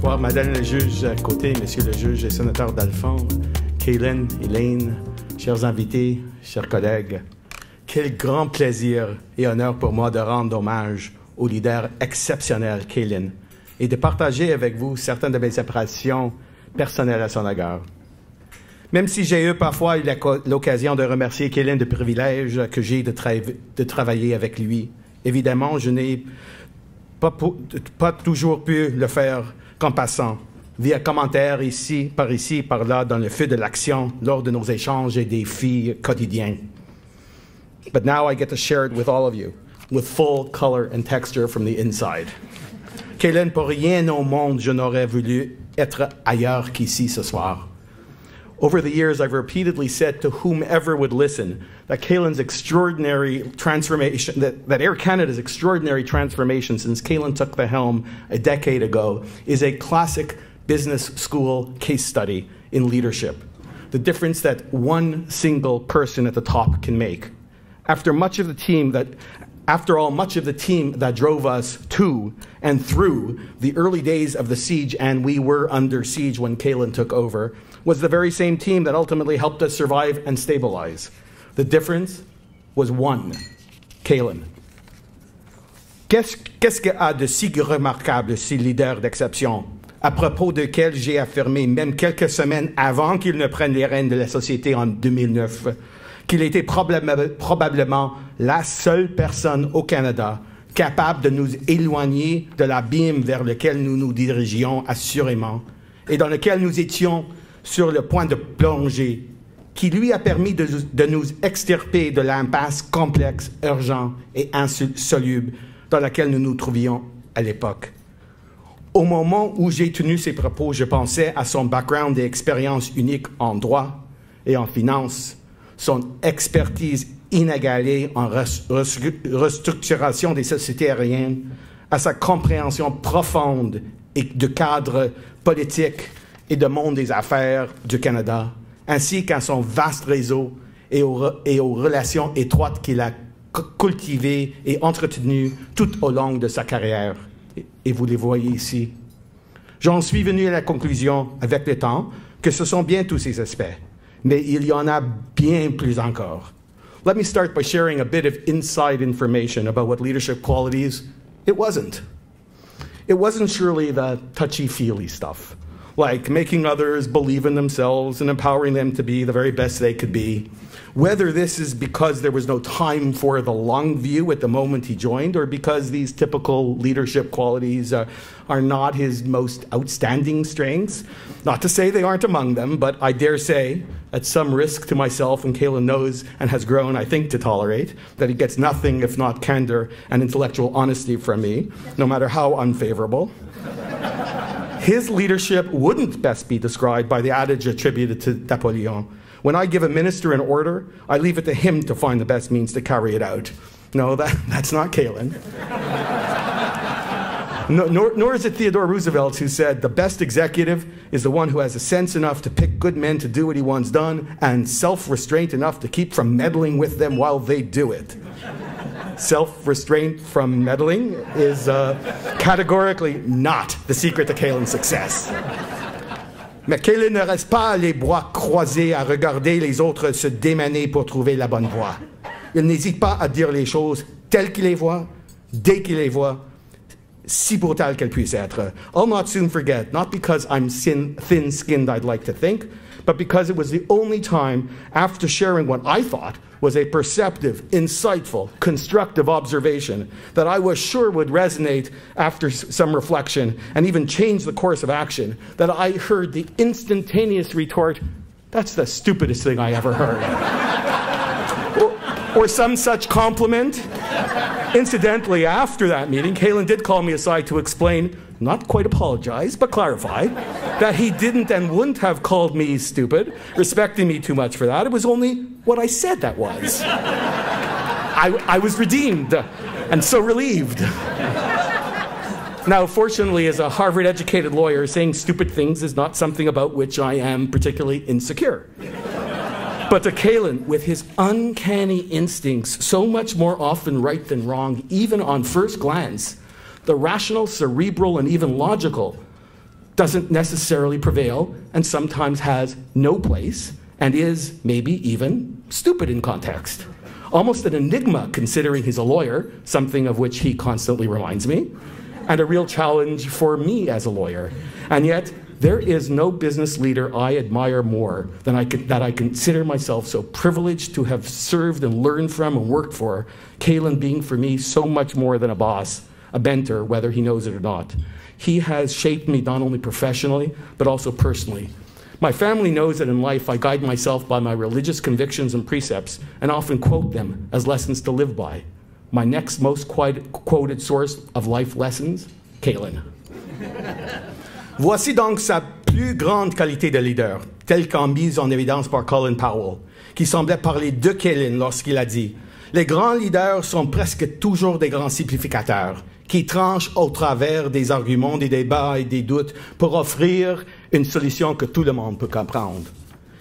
voir Madame le juge à côté, Monsieur le juge et sénateur d'Alphonse, Kaylin, Elaine, chers invités, chers collègues. Quel grand plaisir et honneur pour moi de rendre hommage au leader exceptionnel, Kaylin, et de partager avec vous certaines de mes impressions personnelles à son égard. Même si j'ai eu parfois l'occasion de remercier Kaylin du privilège que j'ai de travailler avec lui, évidemment, je n'ai pas toujours pu le faire qu'en passant, via commentaires ici, par là, dans le feu de l'action, lors de nos échanges et défis quotidiens. But now I get to share it with all of you, with full color and texture from the inside. Kaylin, pour rien au monde, je n'aurais voulu être ailleurs qu'ici ce soir. Over the years, I've repeatedly said to whomever would listen that Kaylin's extraordinary transformation, that Air Canada's extraordinary transformation since Kaylin took the helm a decade ago is a classic business school case study in leadership. The difference that one single person at the top can make. After all, much of the team that drove us to and through the early days of the siege, and we were under siege when Kaylin took over, was the very same team that ultimately helped us survive and stabilize. The difference was one, Kaylin. Qu'est-ce qu'il y a de si remarquable, ce leader d'exception, à propos duquel j'ai affirmé, même quelques semaines avant qu'il ne prenne les rênes de la société en 2009, qu'il était probablement la seule personne au Canada capable de nous éloigner de l'abîme vers lequel nous nous dirigions assurément et dans lequel nous étions sur le point de plonger, qui lui a permis de nous extirper de l'impasse complexe, urgente et insoluble dans laquelle nous nous trouvions à l'époque. Au moment où j'ai tenu ces propos, je pensais à son background et expérience unique en droit et en finance, son expertise inégalée en restructuration des sociétés aériennes, à sa compréhension profonde et de cadre politique et de monde des affaires du Canada, ainsi qu'à son vaste réseau et aux relations étroites qu'il a cultivées et entretenues tout au long de sa carrière. Et vous les voyez ici. J'en suis venu à la conclusion, avec le temps, que ce sont bien tous ces aspects, mais il y en a bien plus encore. Let me start by sharing a bit of inside information about what leadership qualities it wasn't. It wasn't surely the touchy-feely stuff, like making others believe in themselves and empowering them to be the very best they could be. Whether this is because there was no time for the long view at the moment he joined, or because these typical leadership qualities are not his most outstanding strengths. Not to say they aren't among them, but I dare say, at some risk to myself, and Kaylin knows and has grown, I think, to tolerate, that he gets nothing if not candor and intellectual honesty from me, no matter how unfavorable. His leadership wouldn't best be described by the adage attributed to Napoleon. When I give a minister an order, I leave it to him to find the best means to carry it out. No, that's not Kaylin. Nor is it Theodore Roosevelt who said, the best executive is the one who has a sense enough to pick good men to do what he wants done and self-restraint enough to keep from meddling with them while they do it. Self-restraint from meddling is categorically not the secret to Kaylin's success. Mais Kaylin ne reste pas les bras croisés à regarder les autres se démener pour trouver la bonne voie. Il n'hésite pas à dire les choses telles qu'il les voit, dès qu'il les voit, si brutales qu'elles puissent être. I'll not soon forget, not because I'm thin-skinned, I'd like to think, but because it was the only time after sharing what I thought was a perceptive, insightful, constructive observation that I was sure would resonate after some reflection and even change the course of action, that I heard the instantaneous retort, "That's the stupidest thing I ever heard." or some such compliment. Incidentally, after that meeting, Kaylin did call me aside to explain, not quite apologize, but clarify, that he didn't and wouldn't have called me stupid, respecting me too much for that. It was only what I said that was. I was redeemed, and so relieved. Now, fortunately, as a Harvard-educated lawyer, saying stupid things is not something about which I am particularly insecure. But to Kaylin, with his uncanny instincts, so much more often right than wrong, even on first glance, the rational, cerebral, and even logical, doesn't necessarily prevail and sometimes has no place and is maybe even stupid in context. Almost an enigma considering he's a lawyer, something of which he constantly reminds me, and a real challenge for me as a lawyer. And yet, there is no business leader I admire more than that I consider myself so privileged to have served and learned from and worked for, Calin being for me so much more than a boss, a mentor, whether he knows it or not. He has shaped me not only professionally, but also personally. My family knows that in life I guide myself by my religious convictions and precepts and often quote them as lessons to live by. My next most quoted source of life lessons, Calin. Voici donc sa plus grande qualité de leader, telle qu'en mise en évidence par Colin Powell, qui semblait parler de Calin lorsqu'il a dit « Les grands leaders sont presque toujours des grands simplificateurs, qui tranchent au travers des arguments, des débats et des doutes pour offrir une solution que tout le monde peut comprendre. »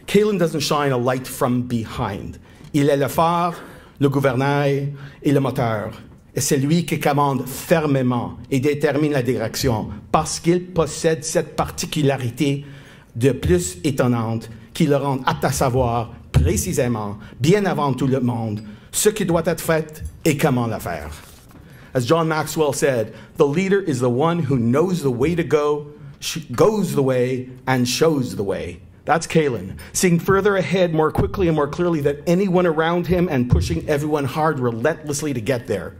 Calin doesn't shine a light from behind. Il est le phare, le gouvernail et le moteur. Et c'est lui qui commande fermement et détermine la direction parce qu'il possède cette particularité de plus étonnante qui le rend apte à savoir précisément, bien avant tout le monde, ce qui doit être fait et comment le faire. As John Maxwell said, the leader is the one who knows the way to go, goes the way, and shows the way. That's Calin, seeing further ahead more quickly and more clearly than anyone around him and pushing everyone hard relentlessly to get there.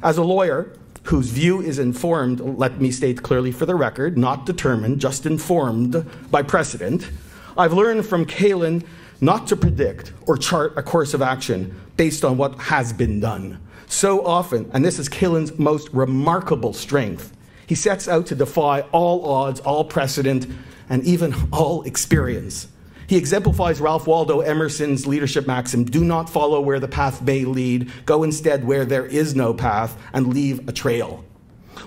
As a lawyer whose view is informed, let me state clearly for the record, not determined, just informed by precedent, I've learned from Calin not to predict or chart a course of action based on what has been done. So often, and this is Calin's most remarkable strength, he sets out to defy all odds, all precedent, and even all experience. He exemplifies Ralph Waldo Emerson's leadership maxim, do not follow where the path may lead, go instead where there is no path, and leave a trail.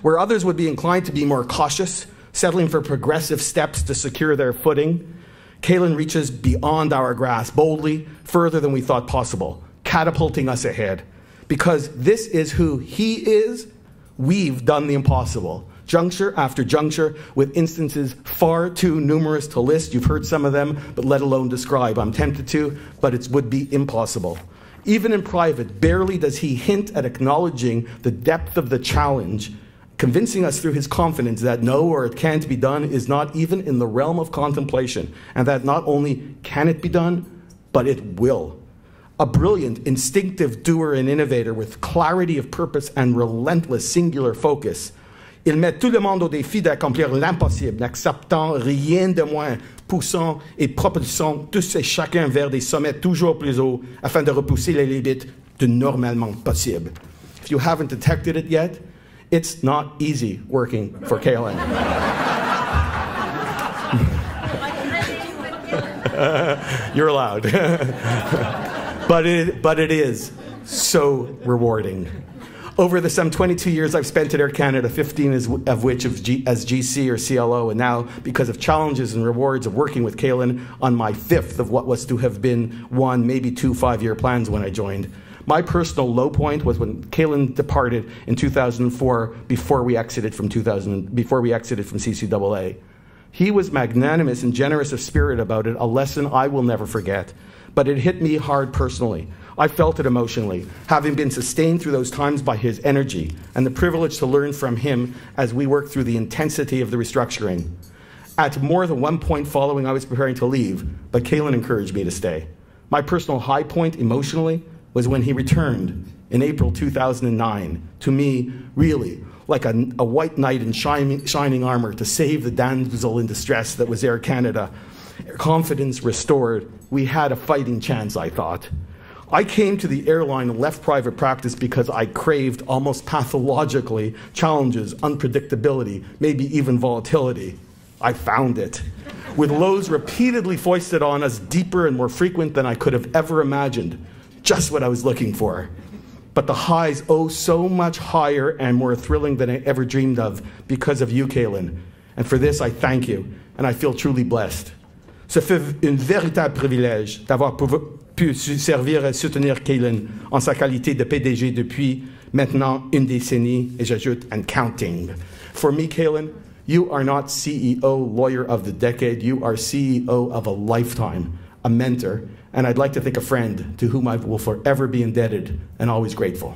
Where others would be inclined to be more cautious, settling for progressive steps to secure their footing, Calin reaches beyond our grasp, boldly, further than we thought possible, catapulting us ahead. Because this is who he is, we've done the impossible. Juncture after juncture, with instances far too numerous to list. You've heard some of them, but let alone describe. I'm tempted to, but it would be impossible. Even in private, barely does he hint at acknowledging the depth of the challenge, convincing us through his confidence that no, or it can't be done, is not even in the realm of contemplation, and that not only can it be done, but it will. A brilliant, instinctive doer and innovator with clarity of purpose and relentless singular focus, il met tout le monde au défi d'accomplir l'impossible, n'acceptant rien de moins, poussant et propulsant tous et chacun vers des sommets toujours plus hauts afin de repousser les limites du normalement possible. If you haven't detected it yet, it's not easy working for Calin. You're allowed. But it is so rewarding. Over the some 22 years I've spent at Air Canada, 15 of which as GC or CLO, and now because of challenges and rewards of working with Calin on my fifth of what was to have been one, maybe two 5-year plans when I joined. My personal low point was when Calin departed in 2004 before we exited from CCAA. He was magnanimous and generous of spirit about it, a lesson I will never forget. But it hit me hard personally. I felt it emotionally, having been sustained through those times by his energy and the privilege to learn from him as we worked through the intensity of the restructuring. At more than one point following, I was preparing to leave, but Calin encouraged me to stay. My personal high point emotionally was when he returned in April 2009, to me, really, like a white knight in shining armor to save the damsel in distress that was Air Canada. Confidence restored. We had a fighting chance, I thought. I came to the airline and left private practice because I craved almost pathologically challenges, unpredictability, maybe even volatility. I found it. With lows repeatedly foisted on us, deeper and more frequent than I could have ever imagined. Just what I was looking for. But the highs, oh, so much higher and more thrilling than I ever dreamed of because of you, Calin. And for this, I thank you, and I feel truly blessed. Ce fut un véritable privilège d'avoir pu servir et soutenir Calin en sa qualité de PDG depuis maintenant une décennie, et j'ajoute, and counting. For me, Calin, You are not CEO, lawyer of the decade. You are CEO of a lifetime, a mentor, and I'd like to think a friend to whom I will forever be indebted and always grateful.